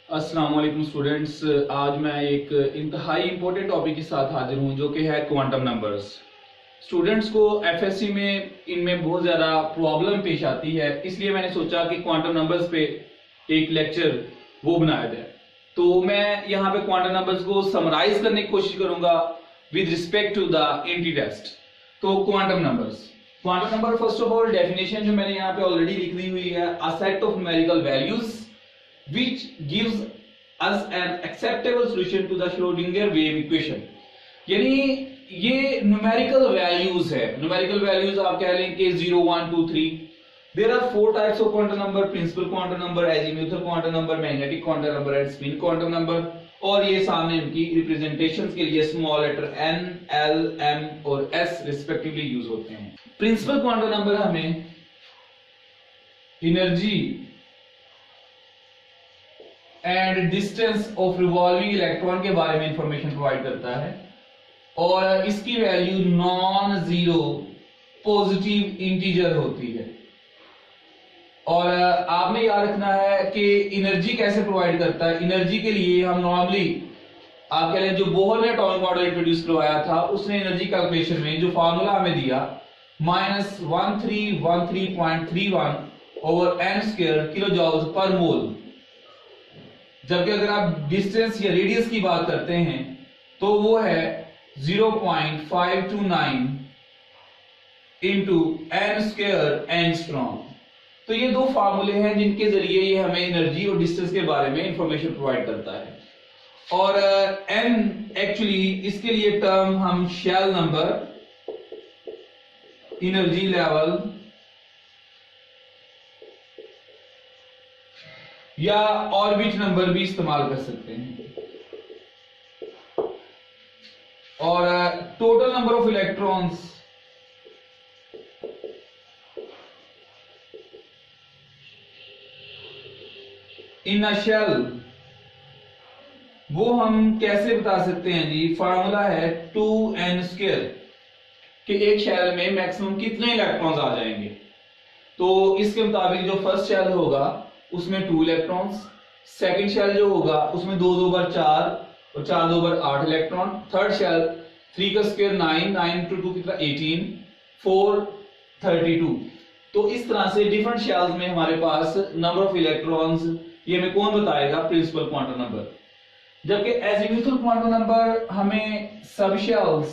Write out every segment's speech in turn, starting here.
अस्सलाम वालेकुम स्टूडेंट्स। आज मैं एक इंतहाई इंपॉर्टेंट टॉपिक के साथ हाजिर हूं जो कि है क्वांटम नंबर्स। स्टूडेंट्स को एफएससी में इनमें बहुत ज़्यादा प्रॉब्लम पेश आती है, इसलिए मैंने सोचा कि क्वांटम नंबर्स पे एक लेक्चर वो बनाया जाए। तो मैं यहाँ पे क्वांटम नंबर्स को समराइज करने की कोशिश करूंगा with respect to the anti test. तो quantum number first of all definition जो मैंने यहाँ पे ऑलरेडी लिख दी हुई है, a set of numerical values which gives us an acceptable solution to the Schrodinger wave equation। यानी ये न्यूमेरिकल वैल्यूज है। न्यूमेरिकल वैल्यूज आप कह लें कि 0 1 2 3। There are four types of quantum number: principal quantum number, azimuthal quantum number, magnetic quantum number and spin quantum number. और ये सामने इनकी रिप्रेजेंटेशंस के लिए small letter n, l, m और s रिस्पेक्टिवली यूज होते हैं। प्रिंसिपल क्वांटम नंबर हमें energy and distance of revolving electron के बारे में इंफॉर्मेशन प्रोवाइड करता है और इसकी value non zero positive integer होती है। और आपने याद रखना है कि एनर्जी कैसे प्रोवाइड करता है। एनर्जी के लिए हम नॉर्मली आप कह लें जो बोहर ने एटॉमिक मॉडल इंट्रोड्यूस करवाया था उसने एनर्जी कैलकुलेशन में जो फार्मूला हमें दिया -1313.31 over n square kilo joules per mole. जबकि अगर आप डिस्टेंस या रेडियस की बात करते हैं तो वो है 0.529 इंटू n स्क्वायर एंगस्ट्रॉम। तो ये दो फार्मूले हैं जिनके जरिए ये हमें एनर्जी और डिस्टेंस के बारे में इंफॉर्मेशन प्रोवाइड करता है। और n एक्चुअली इसके लिए टर्म हम शेल नंबर, एनर्जी लेवल या ऑर्बिट नंबर भी इस्तेमाल कर सकते हैं। और total number of electrons in a shell वो हम कैसे बता सकते हैं जी। फार्मूला है 2n स्क्वायर कि एक शेल में मैक्सिमम कितने इलेक्ट्रॉन्स आ जाएंगे। तो इसके मुताबिक जो फर्स्ट शेल होगा उसमें 2 इलेक्ट्रॉन्स, सेकंड शेल जो होगा उसमें 2 2 बार 4 और 4 2 बार 8 इलेक्ट्रॉन, थर्ड शेल 3 का स्क्वायर 9, 9 into 2 कितना 18, 4 32। तो इस तरह से डिफरेंट शेल्स में हमारे पास नंबर ऑफ इलेक्ट्रॉन्स ये हमें कौन बताएगा? Principal quantum number. जबकि एजीम्यूथल क्वांटम नंबर हमें sub shells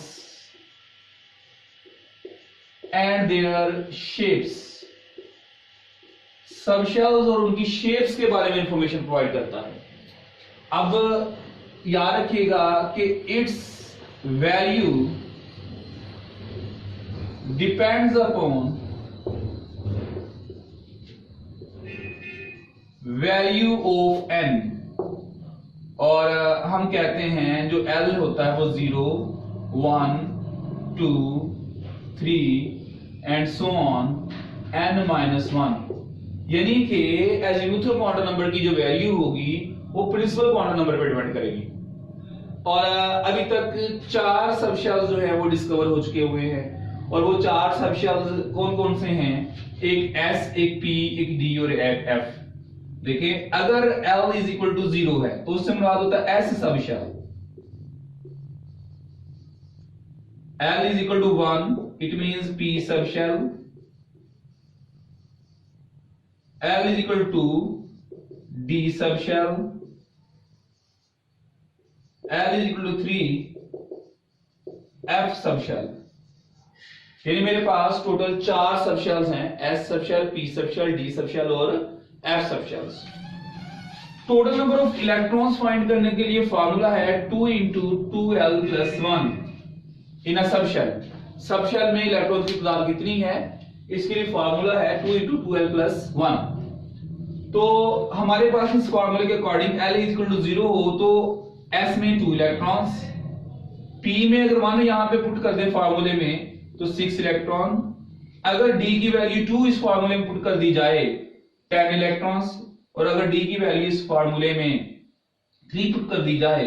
and their shapes, sub shells और उनकी शेप्स के बारे में इंफॉर्मेशन प्रोवाइड करता है। अब याद रखिएगा कि it's value depends upon value of n। और हम कहते हैं जो l होता है वो 0 1 2 3 एंड सो ऑन n-1। यानी कि एजीम्यूथल क्वांटम नंबर की जो वैल्यू होगी वो प्रिंसिपल क्वांटम नंबर पर डिपेंड करेगी। और अभी तक 4 सब शेल्स जो है वो डिस्कवर हो चुके हुए हैं और वो 4 सब शेल्स कौन कौन से हैं? एक s, एक p, एक d और एक f। देखिए अगर l इज इक्वल टू 0 है तो उससे मुराद होता है s sub shell, l is equal to 1 it means p sub shell, L is equal to D subshell, L is equal to 3 F subshell। यानी मेरे पास टोटल 4 सबशेल्स हैं, S subshell, P subshell, D subshell और F subshells. Total number of electrons find करने के लिए formula है 2 into 2l plus 1 इन अ subshell. Subshell में electron की तादाद कितनी है इसके लिए फार्मूला है 2 into 2l plus 1। तो हमारे पास इस फार्मूले के according L is equal to 0 हो तो S में 2 इलेक्ट्रॉन्स, P में अगर 1 यहां पे पुट कर दें फार्मूले में तो 6 इलेक्ट्रॉन, अगर D की वैल्यू 2 इस फार्मूले में पुट कर दी जाए 10 इलेक्ट्रॉन्स, और अगर D की वैल्यू इस फार्मूले में 3 पुट कर दी जाए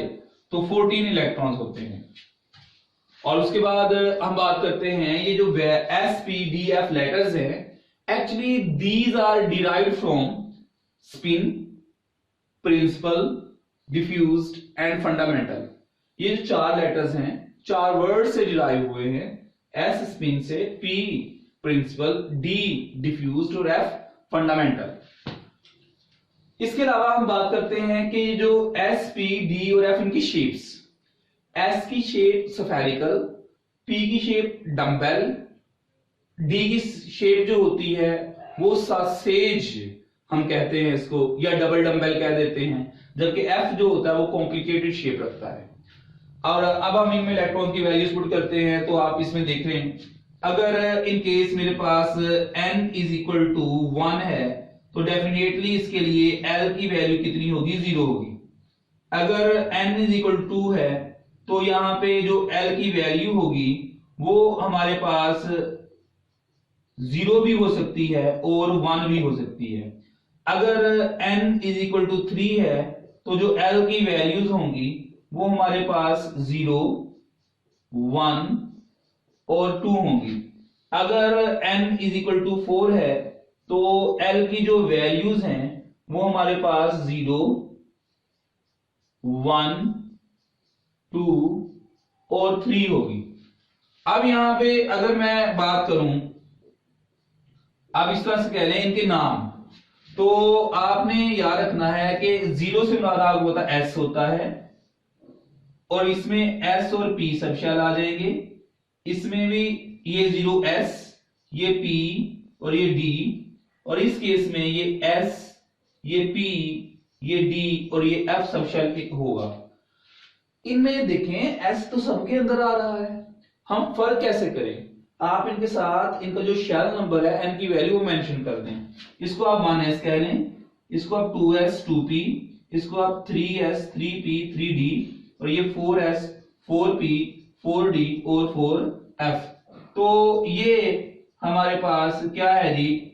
तो 14 इलेक्ट्रॉन्स होते हैं। और उसके बाद हम बात करते हैं ये जो S P D F letters हैं, actually these are derived from spin, principal, diffused and fundamental. ये जो चार लेटर्स हैं, चार वर्ड से डिराइव हुए हैं। एस स्पिन से, पी प्रिंसिपल, डी डिफ्यूज्ड और एफ फंडामेंटल। इसके अलावा हम बात करते हैं कि जो एस, पी, डी और एफ इनकी शेप्स। एस की शेप स्फेरिकल, पी की शेप डम्बेल, डी की शेप जो होती है वो सासेज हम कहते हैं इसको, या डबल डम्बेल कह देते हैं, जबकि एफ जो होता है वो कॉम्प्लिकेटेड शेप रखता है। और अब हम इनमें इलेक्ट्रॉन की वैल्यूज पुट करते हैं, तो आप इसमें देख रहे हैं, अगर इन केस मेरे पास n इज इक्वल टू 1 है तो डेफिनेटली इसके लिए L की वैल्यू कितनी होगी, 0 होगी। अगर n इज इक्वल टू 2 है तो यहां पे जो L की वैल्यू होगी वो हमारे पास 0 भी हो सकती है और 1 भी हो सकती है। अगर n इज इक्वल टू 3 है तो जो L की वैल्यूज होंगी वो हमारे पास 0, 1 और 2 होंगी। अगर n इज इक्वल टू 4 है तो L की जो वैल्यूज हैं वो हमारे पास 0, 1, 2 और 3 होगी। अब यहां पे अगर मैं बात करूं, आप इस तरह से कह लें इनके नाम, तो आपने याद रखना है कि 0 से मुराद आपको पता S होता है, और इसमें S और P सब शैल आ जाएंगे। इसमें भी ये 0S, ये P और ये D, और इस केस में ये S, ये P, ये D और ये F सब शैल होगा। इनमें देखें S तो सबके अंदर आ रहा है, हम फर्क कैसे करें? आप इनके साथ इनका जो शेल नंबर है n की वैल्यू वो मेंशन कर दें। इसको आप 1s कह लें, इसको आप 2s 2p, इसको आप 3s 3p 3d, और ये 4s 4p 4d और 4f। तो ये हमारे पास क्या है जी,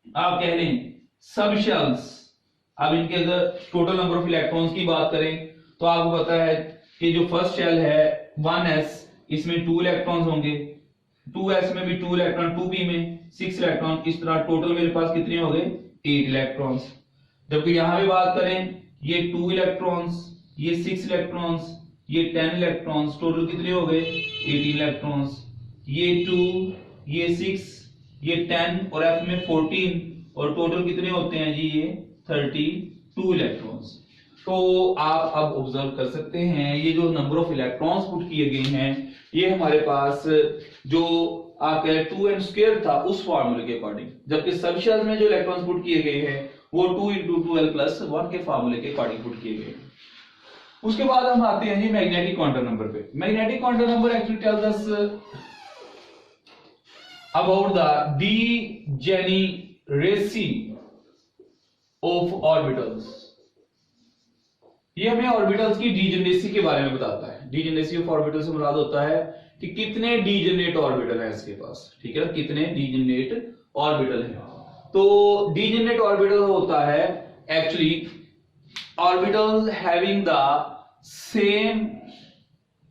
आप कह लें सब शेल्स। अब इनके अगर टोटल नंबर ऑफ इलेक्ट्रॉन्स की बात करें तो आपको पता है कि जो फर्स्ट शेल है 1s, इसमें 2 इलेक्ट्रॉन्स होंगे, 2s में भी 2 इलेक्ट्रॉन, 2p में 6 इलेक्ट्रॉन, इस तरह टोटल मेरे पास कितने हो गए 8 इलेक्ट्रॉन्स। जबकि यहां पे बात करें ये 2 इलेक्ट्रॉन्स, ये 6 इलेक्ट्रॉन्स, ये 10 इलेक्ट्रॉन्स, टोटल कितने हो गए 18 इलेक्ट्रॉन्स। ये 2, ये 6, ये 10 और f में 14, और टोटल कितने होते हैं जी ये 32 इलेक्ट्रॉन्स। तो आप अब ऑब्जर्व कर सकते हैं ये जो नंबर ऑफ इलेक्ट्रॉन्स पुट किए गए हैं ये हमारे पास जो आप कह 2n² था उस फार्मूले के अकॉर्डिंग, जबकि सब शेल में जो इलेक्ट्रॉन्स पुट किए गए हैं वो 2 × 2l + 1 के फार्मूले के अकॉर्डिंग पुट किए गए। उसके बाद हम आते हैं जी मैग्नेटिक क्वांटम नंबर पे। Magnetic quantum number actually tells us about the degeneracy of orbitals। ये हमें ऑर्बिटल्स की डीजेनरेसी के बारे में बताता है। डीजेनरेसी ऑफ ऑर्बिटल से मुराद होता है कि कितने डीजेनरेट ऑर्बिटल हैं इसके पास, ठीक है ना, कितने डीजेनरेट ऑर्बिटल हैं। तो डीजेनरेट ऑर्बिटल होता है actually orbitals having the same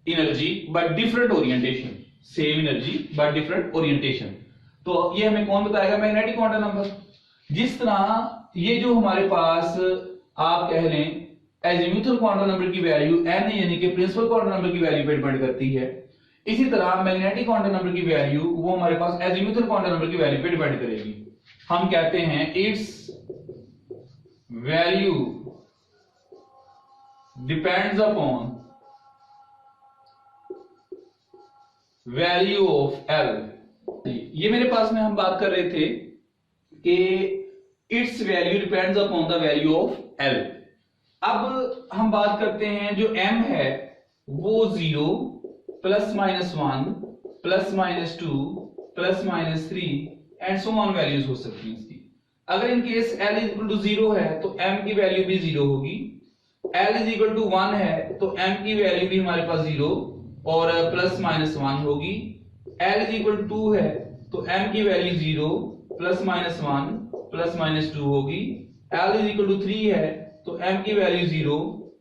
energy but different orientation, same energy but different orientation. तो ये हमें कौन बताएगा, मैग्नेटिक क्वांटम नंबर। जिस तरह ये जो हमारे पास आप कह लें एजीमुथल क्वांटम नंबर की वैल्यू n यानी कि प्रिंसिपल क्वांटम नंबर की वैल्यू पे डिपेंड करती है, इसी तरह मैग्नेटिक क्वांटम नंबर की वैल्यू वो हमारे पास एजीमुथल क्वांटम नंबर की वैल्यू पे डिपेंड करेगी। हम कहते हैं it's value depends upon value of L। ये मेरे पास में हम बात कर रहे थे कि it's value depends upon the value of L। अब हम बात करते हैं जो m है वो 0 ±1 ±2 ±3 एंड सो ऑन वैल्यूज हो सकती हैं इसकी। अगर इन केस L = 0 है तो m की वैल्यू भी 0 होगी, L = 1 है तो m की वैल्यू भी हमारे पास 0 और ±1 होगी। L = 2 है तो m की वैल्यू 0 ±1 ±2 होगी। L = 3 है तो m की वैल्यू 0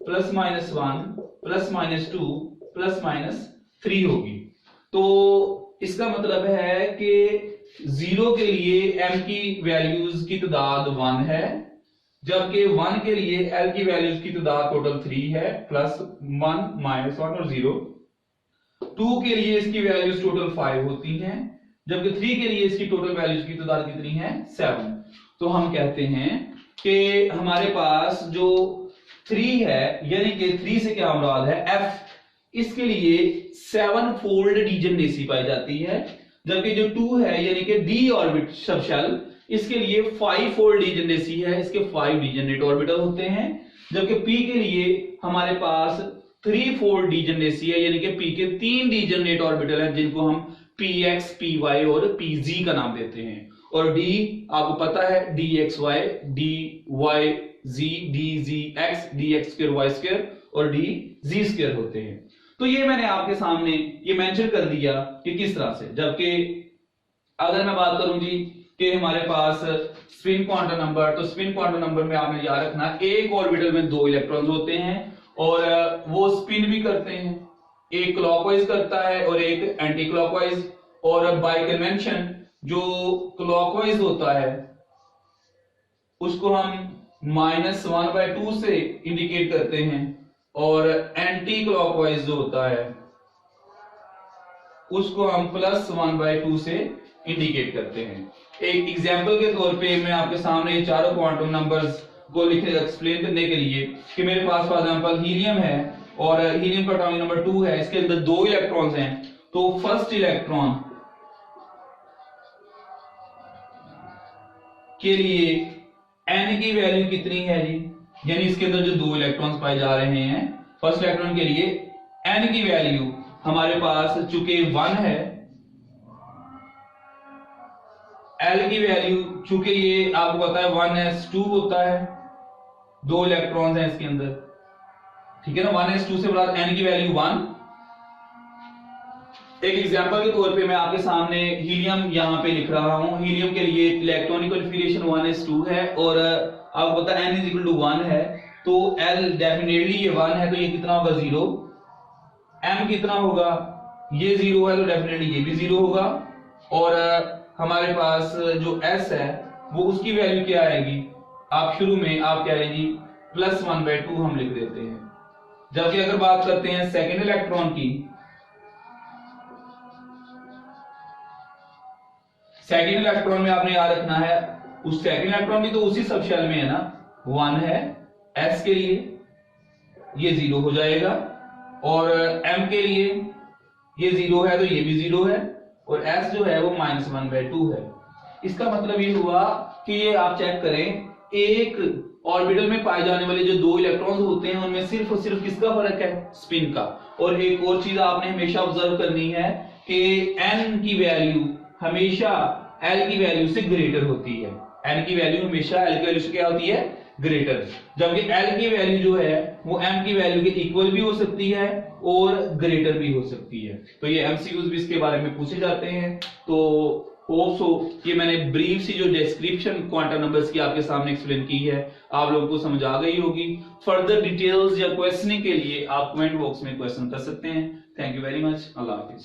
±1 ±2 ±3 होगी। तो इसका मतलब है कि 0 के लिए m की वैल्यूज की तादाद 1 है, जबकि 1 के लिए L की वैल्यूज की तादाद टोटल 3 है, प्लस 1 माइनस 1 और 0। 2 के लिए इसकी वैल्यूज टोटल 5 होती हैं, जबकि 3 के लिए इसकी टोटल वैल्यूज की तादाद कितनी है, 7। तो हम कहते हैं कि हमारे पास जो 3 है, यानी कि 3 से क्या मुराद है, F, इसके लिए 7 फोल्ड डीजेनेसी पाई जाती है, जबकि जो 2 है यानी कि d ऑर्बिट सबशेल, इसके लिए 5 फोल्ड डीजेनेसी है, इसके 5 डीजेनरेट ऑर्बिटल होते हैं, जबकि p के लिए हमारे पास 3 फोल्ड डीजेनेसी है, यानी कि p के 3 डीजेनरेट ऑर्बिटल हैं, जिनको हम px, py और pz का नाम देते हैं। और d आपको पता है dxy, dyz, dzx, dx2y2 और dz2 होते हैं। तो ये मैंने आपके सामने ये मेंशन कर दिया कि किस तरह से। जबकि अगर मैं बात करूं जी कि हमारे पास स्पिन क्वांटम नंबर, तो स्पिन क्वांटम नंबर में आपने याद रखना एक ऑर्बिटल में 2 इलेक्ट्रॉन्स होते हैं और वो स्पिन भी करते हैं, एक क्लॉकवाइज करता है और एक एंटी क्लॉकवाइज। और बाय कन्वेंशन जो क्लॉकवाइज होता है उसको हम -1/2 से इंडिकेट करते हैं और एंटी क्लॉकवाइज जो होता है उसको हम +1/2 से इंडिकेट करते हैं। एक एग्जांपल के तौर पे मैं आपके सामने ये चारों क्वांटम नंबर्स को लिखे एक्सप्लेन करने के लिए कि मेरे पास फॉर एग्जांपल हीलियम है और हीलियम का एटॉमिक नंबर 2 है, इसके अंदर 2 इलेक्ट्रॉन्स हैं, तो फर्स्ट इलेक्ट्रॉन के लिए n की वैल्यू कितनी है जी, यानी इसके अंदर जो 2 इलेक्ट्रॉन्स पाए जा रहे हैं, फर्स्ट इलेक्ट्रॉन के लिए n की वैल्यू हमारे पास चूंकि 1 है, L की वैल्यू चूंकि ये आपको पता है 1s2 होता है, 2 इलेक्ट्रॉन्स हैं इसके अंदर, ठीक है ना, 1s2 से बराबर n की वैल्यू 1। एक एग्जांपल के तौर पे मैं आपके सामने हीलियम यहां पे लिख रहा हूं। हीलियम के लिए इलेक्ट्रॉनिक कॉन्फ़िगरेशन 1s2 है और आपको पता है n = 1 है, तो L डेफिनेटली ये 1 है, तो ये कितना होगा, 0। M कितना होगा, ये 0 है, तो डेफिनेटली ये भी 0 होगा। और हमारे पास जो S है वो उसकी वैल्यू क्या आएगी, आप शुरू में आप क्या है जी +1/2 हम लिख देते हैं। जबकि अगर बात करते हैं सेकेंड इलेक्ट्रॉन की, सेकेंड इलेक्ट्रॉन में आपने याद रखना है उस सेकेंड इलेक्ट्रॉन भी तो उसी सबशेल में है ना, 1 है, S के लिए ये 0 हो जाएगा और M के लिए ये 0 है, तो ये भी 0 है और S जो है वो -1/2 है। इसका मतलब ये हुआ कि ये आप चेक करें, एक ऑर्बिटल में पाए जाने वाले जो 2 इलेक्ट्रॉन्स होते हैं उनमें सिर्फ और सिर्फ किसका फर्क है, स्पिन का। और एक और चीज आपने हमेशा ऑब्जर्व करनी है कि n की वैल्यू हमेशा L की वैल्यू से ग्रेटर होती है, n की वैल्यू हमेशा L की वैल्यू से क्या होती है, ग्रेटर। जबकि L की वैल्यू जो है वो M की वैल्यू के इक्वल भी हो सकती है और ग्रेटर भी हो सकती है। तो ये MCQs भी इसके बारे में पूछे जाते हैं। तो होप सो ये मैंने ब्रीफ सी जो डिस्क्रिप्शन क्वांटम नंबर्स की आपके सामने एक्सप्लेन की है आप लोगों को समझ आ गई होगी। फर्दर डिटेल्स या क्वेश्चनिंग के लिए आप कमेंट बॉक्स में क्वेश्चन कर सकते हैं। Thank you very much. Allah Hafiz.